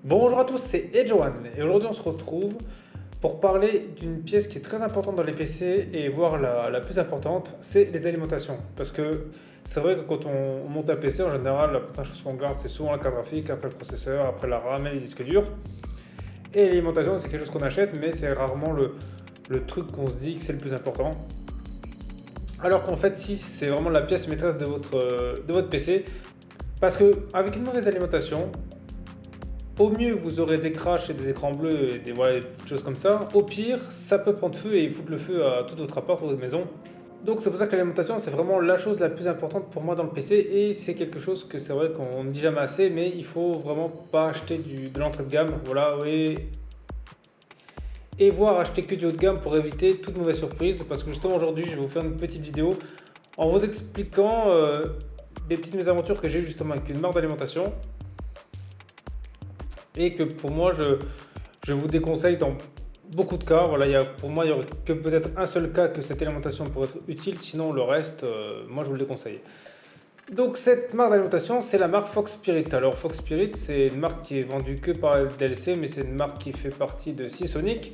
Bonjour à tous, c'est Edjoan et aujourd'hui on se retrouve pour parler d'une pièce qui est très importante dans les PC et voire la plus importante, c'est les alimentations. Parce que c'est vrai que quand on monte un PC, en général, la première chose qu'on garde, c'est souvent la carte graphique, après le processeur, après la RAM et les disques durs. Et l'alimentation, c'est quelque chose qu'on achète, mais c'est rarement le truc qu'on se dit que c'est le plus important. Alors qu'en fait, si, c'est vraiment la pièce maîtresse de votre PC. Parce qu'avec une mauvaise alimentation, au mieux, vous aurez des crashs et des écrans bleus et voilà, des petites choses comme ça. Au pire, ça peut prendre feu et foutre le feu à tout votre appart ou votre maison. Donc c'est pour ça que l'alimentation, c'est vraiment la chose la plus importante pour moi dans le PC. Et c'est quelque chose que c'est vrai qu'on ne dit jamais assez, mais il faut vraiment pas acheter de l'entrée de gamme. Voilà, oui. Et voire acheter que du haut de gamme pour éviter toute mauvaise surprise. Parce que justement aujourd'hui, je vais vous faire une petite vidéo en vous expliquant des petites mésaventures que j'ai eues justement avec une marque d'alimentation. Et que pour moi, je vous déconseille dans beaucoup de cas. Voilà, pour moi, il n'y aurait que peut-être un seul cas que cette alimentation pourrait être utile, sinon le reste, moi je vous le déconseille. Donc cette marque d'alimentation, c'est la marque Fox Spirit. Alors Fox Spirit, c'est une marque qui est vendue que par DLC, mais c'est une marque qui fait partie de Seasonic.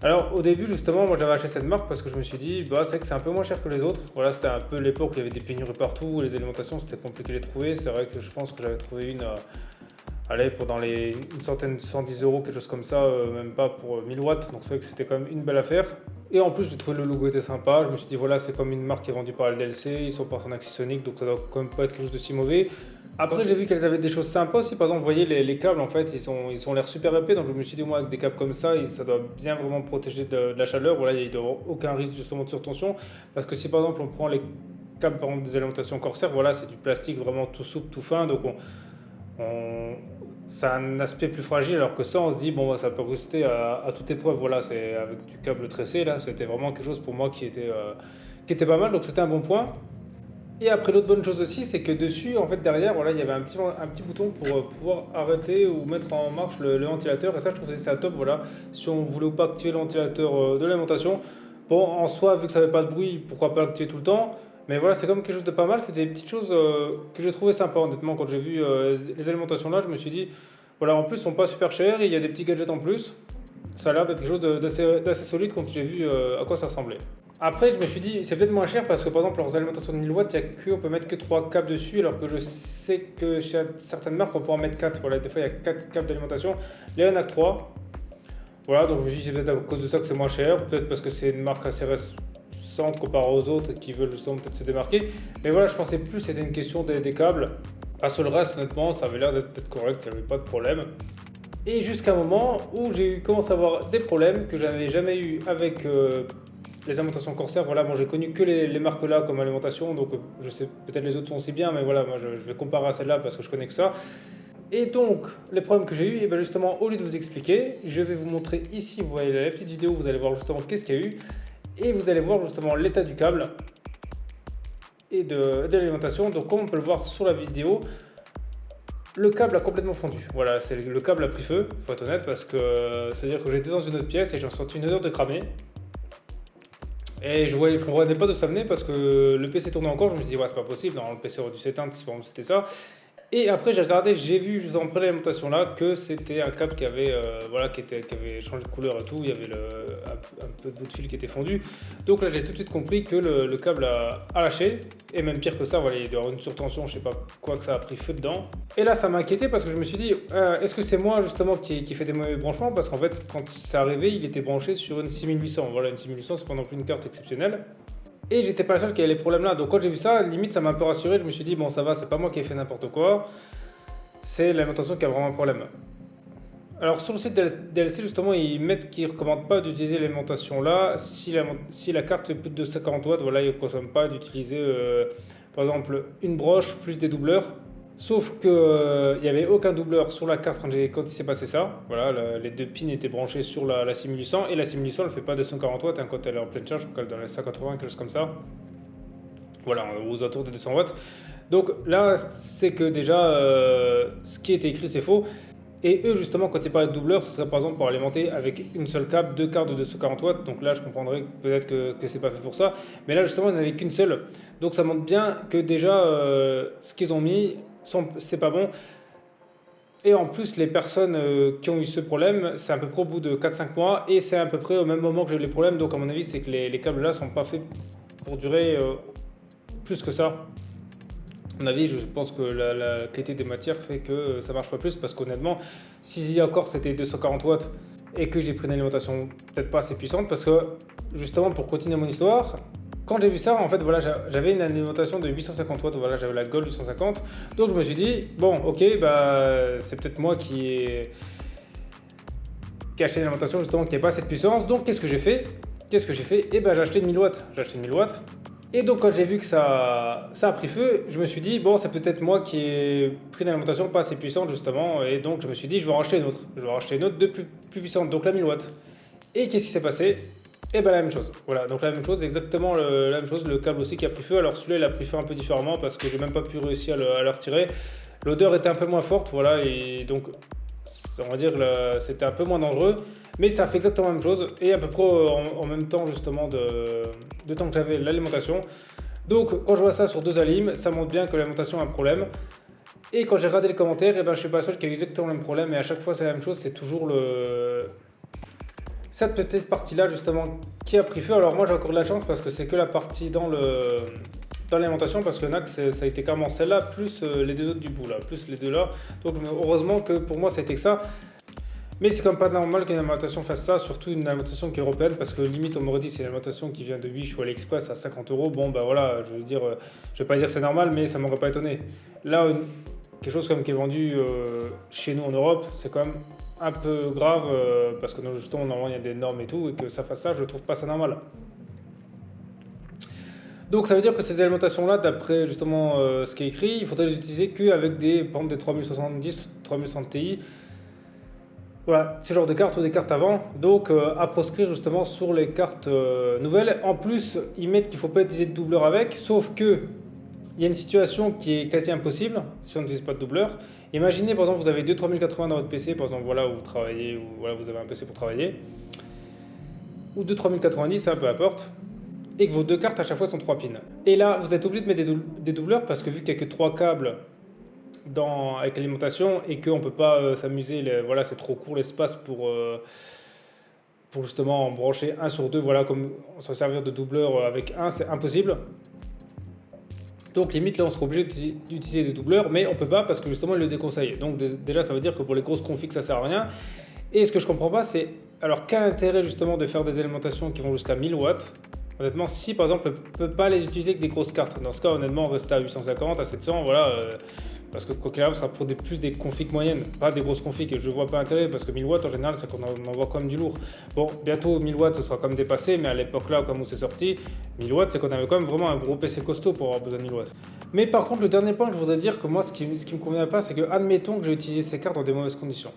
Alors au début justement, moi j'avais acheté cette marque parce que je me suis dit, bah c'est que c'est un peu moins cher que les autres. Voilà, c'était un peu l'époque où il y avait des pénuries partout, les alimentations c'était compliqué de les trouver. C'est vrai que je pense que j'avais trouvé une allez, pour dans une centaine, 110 euros, quelque chose comme ça, même pas pour 1000 watts. Donc c'est vrai que c'était quand même une belle affaire. Et en plus, j'ai trouvé le logo était sympa. Je me suis dit, voilà, c'est comme une marque qui est vendue par LDLC. Ils sont partenaires Sonic, donc ça doit quand même pas être quelque chose de si mauvais. Après, j'ai vu qu'elles avaient des choses sympas aussi. Par exemple, vous voyez, les câbles, en fait, ils ont l'air super épais. Donc je me suis dit, moi, avec des câbles comme ça, ça doit bien vraiment protéger de la chaleur. Voilà, il doit y avoir aucun risque justement de surtension. Parce que si par exemple, on prend les câbles par exemple, des alimentations Corsair, voilà, c'est du plastique vraiment tout souple, tout fin. Donc on- ça a un aspect plus fragile, alors que ça, on se dit, bon, bah, ça peut résister à toute épreuve. Voilà, c'est avec du câble tressé, là, c'était vraiment quelque chose pour moi qui était pas mal, donc c'était un bon point. Et après, l'autre bonne chose aussi, c'est que dessus, en fait, derrière, voilà, il y avait un petit bouton pour pouvoir arrêter ou mettre en marche le ventilateur, et ça, je trouvais ça top, voilà, si on voulait ou pas activer le ventilateur de l'alimentation. Bon, en soi, vu que ça n'avait pas de bruit, pourquoi pas l'activer tout le temps? Mais voilà, c'est comme quelque chose de pas mal. C'est des petites choses que j'ai trouvé sympa, honnêtement. Quand j'ai vu les alimentations là, je me suis dit, voilà, en plus, ils sont pas super chers. Il y a des petits gadgets en plus. Ça a l'air d'être quelque chose d'assez solide quand j'ai vu à quoi ça ressemblait. Après, je me suis dit, c'est peut-être moins cher parce que par exemple, leurs alimentations de 1000 watts, on peut mettre que 3 câbles dessus, alors que je sais que chez certaines marques, on peut en mettre 4. Voilà, des fois, il y a 4 câbles d'alimentation. Là, il y en a que 3. Voilà, donc je me suis dit, c'est peut-être à cause de ça que c'est moins cher, peut-être parce que c'est une marque assez récente comparée aux autres qui veulent justement peut-être se démarquer. Mais voilà, je pensais plus que c'était une question des câbles. Parce que le reste, honnêtement, ça avait l'air d'être correct, il n'y avait pas de problème. Et jusqu'à un moment où j'ai commencé à avoir des problèmes que je n'avais jamais eu avec les alimentations Corsair. Voilà, moi j'ai connu que les marques là comme alimentation, donc je sais peut-être les autres sont aussi bien, mais voilà, moi je vais comparer à celle-là parce que je connais que ça. Et donc, les problèmes que j'ai eu, et bien justement, au lieu de vous expliquer, je vais vous montrer ici, vous voyez la petite vidéo, vous allez voir justement qu'est-ce qu'il y a eu, et vous allez voir justement l'état du câble et de l'alimentation. Donc, comme on peut le voir sur la vidéo, le câble a complètement fondu. Voilà, le câble a pris feu, faut être honnête, parce que c'est-à-dire que j'étais dans une autre pièce et j'en sentais une odeur de cramé. Et je ne comprenais pas de ça venait parce que le PC tournait encore. Je me suis dit, ouais, c'est pas possible, non, le PC aurait dû s'éteindre si par exemple c'était ça. Et après, j'ai regardé, j'ai vu justement après l'alimentation là que c'était un câble qui avait, voilà, qui avait changé de couleur et tout. Il y avait un peu de bout de fil qui était fondu. Donc là, j'ai tout de suite compris que le câble a lâché. Et même pire que ça, voilà, il doit y avoir une surtension, je sais pas quoi, que ça a pris feu dedans. Et là, ça m'a inquiété parce que je me suis dit, est-ce que c'est moi justement qui fait des mauvais branchements? Parce qu'en fait, quand c'est arrivé, il était branché sur une 6800. Voilà, une 6800, c'est pas non plus une carte exceptionnelle. Et j'étais pas le seul qui avait les problèmes là. Donc quand j'ai vu ça, limite ça m'a un peu rassuré. Je me suis dit, bon ça va, c'est pas moi qui ai fait n'importe quoi. C'est l'alimentation qui a vraiment un problème. Alors sur le site DLC justement, ils mettent qu'ils ne recommandent pas d'utiliser l'alimentation là si la carte fait plus de 240 watts. Voilà, ils ne consomment pas d'utiliser par exemple une broche plus des doubleurs. Sauf qu'il n'y avait aucun doubleur sur la carte quand il s'est passé ça. Voilà, les deux pins étaient branchés sur la 6800 et la 6800 elle ne fait pas 240 watts hein, quand elle est en pleine charge, je crois qu'elle est dans les 180, quelque chose comme ça. Voilà, aux alentours de 200 watts. Donc là, c'est que déjà, ce qui était écrit, c'est faux. Et eux, justement, quand ils parlaient de doubleur, ce serait par exemple pour alimenter avec une seule câble, deux cartes de 240 watts. Donc là, je comprendrais peut-être que c'est pas fait pour ça. Mais là, justement, il n'y en avait qu'une seule. Donc ça montre bien que déjà, ce qu'ils ont mis, c'est pas bon. Et en plus, les personnes qui ont eu ce problème, c'est à peu près au bout de 4-5 mois et c'est à peu près au même moment que j'ai eu les problèmes. Donc, à mon avis, c'est que les câbles là sont pas faits pour durer plus que ça. À mon avis, je pense que la qualité des matières fait que ça marche pas plus parce qu'honnêtement, si encore c'était 240 watts et que j'ai pris une alimentation peut-être pas assez puissante, parce que justement pour continuer mon histoire, quand j'ai vu ça, en fait, voilà, j'avais une alimentation de 850 watts, voilà, j'avais la Gold 850, donc je me suis dit, bon, ok, bah, c'est peut-être moi qui ai acheté une alimentation justement qui n'a pas cette puissance, donc qu'est-ce que j'ai fait? Eh ben, j'ai acheté 1000 watts, et donc quand j'ai vu que ça a pris feu, je me suis dit, bon, c'est peut-être moi qui ai pris une alimentation pas assez puissante justement, et donc je me suis dit, je vais en racheter une autre. Je vais en racheter une autre de plus puissante, donc la 1000 watts. Et qu'est-ce qui s'est passé? Et ben la même chose. Voilà, donc la même chose, exactement la même chose, le câble aussi qui a pris feu. Alors celui-là, il a pris feu un peu différemment parce que j'ai même pas pu réussir à le retirer. L'odeur était un peu moins forte, voilà, et donc on va dire que c'était un peu moins dangereux, mais ça fait exactement la même chose et à peu près en même temps justement de temps que j'avais l'alimentation. Donc quand je vois ça sur deux alimes, ça montre bien que l'alimentation a un problème. Et quand j'ai regardé les commentaires, et ben, je suis pas seul qui a eu exactement le même problème et à chaque fois c'est la même chose, c'est toujours cette petite partie-là justement qui a pris feu. Alors moi j'ai encore de la chance parce que c'est que la partie dans l'alimentation parce que NAC ça a été carrément celle-là plus les deux autres du bout là, plus les deux là. Donc heureusement que pour moi ça a été que ça. Mais c'est quand même pas normal qu'une alimentation fasse ça, surtout une alimentation qui est européenne, parce que limite on m'aurait dit c'est une alimentation qui vient de Wish ou AliExpress à 50 euros. Bon bah voilà, je veux dire, je vais pas dire que c'est normal, mais ça m'aurait pas étonné. Là, quelque chose comme qui est vendu chez nous en Europe, c'est quand même un peu grave, parce que justement normalement il y a des normes et tout, et que ça fasse ça, je trouve pas ça normal. Donc ça veut dire que ces alimentations-là, d'après justement ce qui est écrit, il faudrait les utiliser qu'avec par exemple des 3070, 3060 Ti. Voilà, ce genre de cartes ou des cartes avant, donc à proscrire justement sur les cartes nouvelles. En plus, ils mettent qu'il ne faut pas utiliser de doubleur avec, sauf que il y a une situation qui est quasi impossible si on n'utilise pas de doubleur. Imaginez par exemple vous avez deux 3080 dans votre PC, par exemple voilà où vous travaillez, ou voilà vous avez un PC pour travailler, ou deux 3090, hein, peu importe, et que vos deux cartes à chaque fois sont 3 pins. Et là, vous êtes obligé de mettre des doubleurs parce que vu qu'il n'y a que 3 câbles avec l'alimentation et qu'on ne peut pas s'amuser, voilà, c'est trop court l'espace pour justement en brancher un sur deux, voilà, comme s'en servir de doubleur avec un, c'est impossible. Donc limite là on sera obligé d'utiliser des doubleurs, mais on peut pas parce que justement ils le déconseillent. Donc déjà ça veut dire que pour les grosses configs ça sert à rien. Et ce que je comprends pas c'est, alors quel intérêt justement de faire des alimentations qui vont jusqu'à 1000 watts. Honnêtement, si par exemple on ne peut pas les utiliser avec des grosses cartes, dans ce cas honnêtement on reste à 850, à 700, voilà, parce que quoi qu'il arrive, ce sera pour plus des configs moyennes, pas des grosses configs, et je vois pas intérêt, parce que 1000 watts en général c'est qu'on envoie quand même du lourd. Bon, bientôt 1000 watts ce sera quand même dépassé, mais à l'époque là, comme où c'est sorti, 1000 watts c'est qu'on avait quand même vraiment un gros PC costaud pour avoir besoin de 1000 watts. Mais par contre, le dernier point que je voudrais dire, que moi ce qui me convient pas, c'est que admettons que j'ai utilisé ces cartes dans des mauvaises conditions.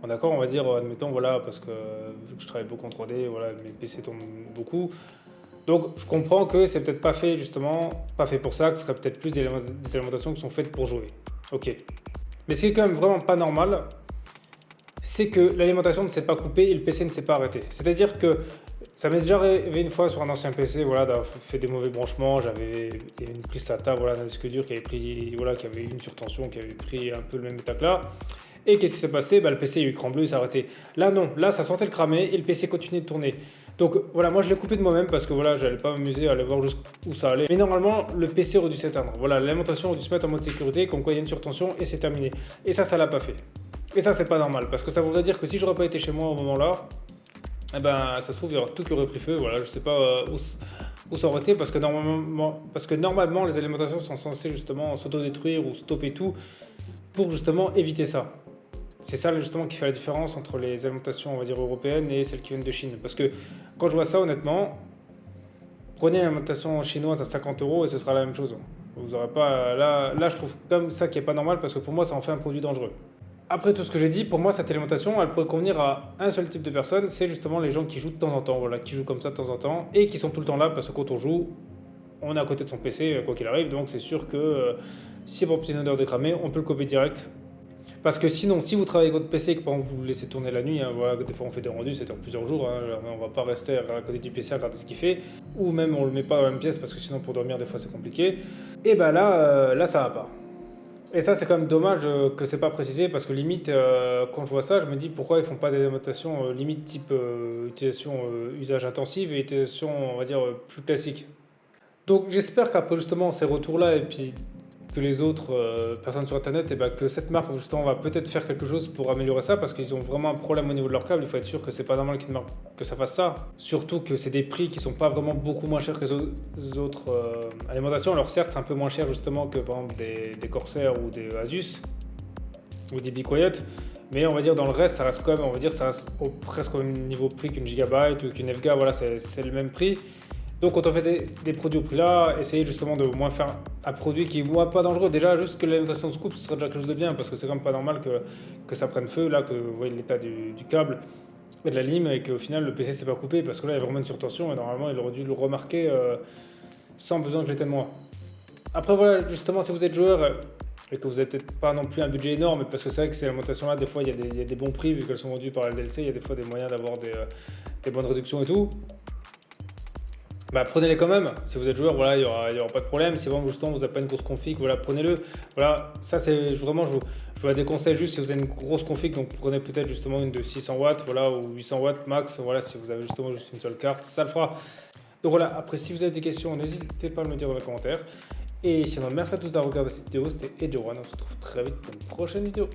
Bon, d'accord, on va dire, admettons, voilà, parce que vu que je travaille beaucoup en 3D, voilà, mes PC tombent beaucoup. Donc je comprends que c'est peut-être pas fait justement, pas fait pour ça, que ce serait peut-être plus des alimentations qui sont faites pour jouer. Ok. Mais ce qui est quand même vraiment pas normal, c'est que l'alimentation ne s'est pas coupée et le PC ne s'est pas arrêté. C'est-à-dire que ça m'est déjà arrivé une fois sur un ancien PC, voilà, d'avoir fait des mauvais branchements, j'avais une prise SATA, voilà, un disque dur qui avait pris, voilà, qui avait eu une surtension, qui avait pris un peu le même état que là. Et qu'est-ce qui s'est passé? Bah, le PC a eu écran bleu, il s'est arrêté. Là non, là ça sentait le cramer et le PC continuait de tourner. Donc voilà, moi je l'ai coupé de moi-même parce que voilà, j'allais pas m'amuser à aller voir jusqu'où ça allait. Mais normalement, le PC aurait dû s'éteindre. Voilà, l'alimentation aurait dû se mettre en mode sécurité, comme quoi il y a une surtension et c'est terminé. Et ça l'a pas fait. Et ça, c'est pas normal parce que ça voudrait dire que si j'aurais pas été chez moi au moment là, eh ben ça se trouve, il y aurait tout qui aurait pris feu. Voilà, je sais pas où ça aurait été parce que normalement, les alimentations sont censées justement s'autodétruire ou stopper tout pour justement éviter ça. C'est ça justement qui fait la différence entre les alimentations, on va dire, européennes et celles qui viennent de Chine. Parce que quand je vois ça, honnêtement, prenez une alimentation chinoise à 50 euros et ce sera la même chose. Vous aurez pas, là, je trouve comme ça qui est pas normal parce que pour moi, ça en fait un produit dangereux. Après tout ce que j'ai dit, pour moi, cette alimentation, elle pourrait convenir à un seul type de personne, c'est justement les gens qui jouent de temps en temps, voilà, qui jouent comme ça de temps en temps et qui sont tout le temps là parce que quand on joue, on est à côté de son PC, quoi qu'il arrive, donc c'est sûr que si pour une odeur de cramé, on peut le copier direct. Parce que sinon, si vous travaillez avec votre PC et que vous le laissez tourner la nuit, hein, voilà, des fois on fait des rendus, c'est en plusieurs jours, hein, on va pas rester à côté du PC à regarder ce qu'il fait, ou même on le met pas dans la même pièce parce que sinon pour dormir des fois c'est compliqué, et ben là, là ça va pas. Et ça, c'est quand même dommage que c'est pas précisé parce que limite, quand je vois ça, je me dis pourquoi ils font pas des annotations limite type utilisation usage intensive et utilisation, on va dire, plus classique. Donc j'espère qu'après justement ces retours-là et puis que les autres personnes sur Internet, et ben, que cette marque justement va peut-être faire quelque chose pour améliorer ça parce qu'ils ont vraiment un problème au niveau de leur câble. Il faut être sûr que c'est pas normal qu'une marque que ça fasse ça. Surtout que c'est des prix qui sont pas vraiment beaucoup moins chers que les autres alimentations. Alors certes, c'est un peu moins cher justement que par exemple des Corsair ou des Asus ou des Be Quiet. Mais on va dire dans le reste, ça reste quand même, on va dire, ça reste presque au même niveau prix qu'une Gigabyte ou qu'une FK, voilà, c'est le même prix. Donc quand on fait des produits au prix là, essayez justement de au moins faire un produit qui est moins pas dangereux. Déjà, juste que l'alimentation se coupe, ce serait déjà quelque chose de bien, parce que c'est quand même pas normal que ça prenne feu, là, que vous voyez l'état du câble et de la lime, et qu'au final le PC s'est pas coupé, parce que là il y a vraiment une surtension, et normalement il aurait dû le remarquer sans besoin que j'étais de moi. Après voilà, justement, si vous êtes joueur et que vous n'avez peut-être pas non plus un budget énorme, parce que c'est vrai que ces alimentations là, des fois il y a des bons prix, vu qu'elles sont vendues par la LDLC, il y a des fois des moyens d'avoir des bonnes réductions et tout. Bah, prenez-les quand même. Si vous êtes joueur, voilà, il y aura pas de problème. Si vraiment justement vous n'avez pas une grosse config, voilà, prenez-le. Voilà, ça c'est vraiment, je vous la déconseille juste si vous avez une grosse config, donc prenez peut-être justement une de 600 watts, voilà, ou 800 watts max, voilà, si vous avez justement juste une seule carte, ça le fera. Donc voilà, après si vous avez des questions, n'hésitez pas à me le dire dans les commentaires. Et sinon, merci à tous d'avoir regardé cette vidéo, c'était Edgeone, on se retrouve très vite pour une prochaine vidéo.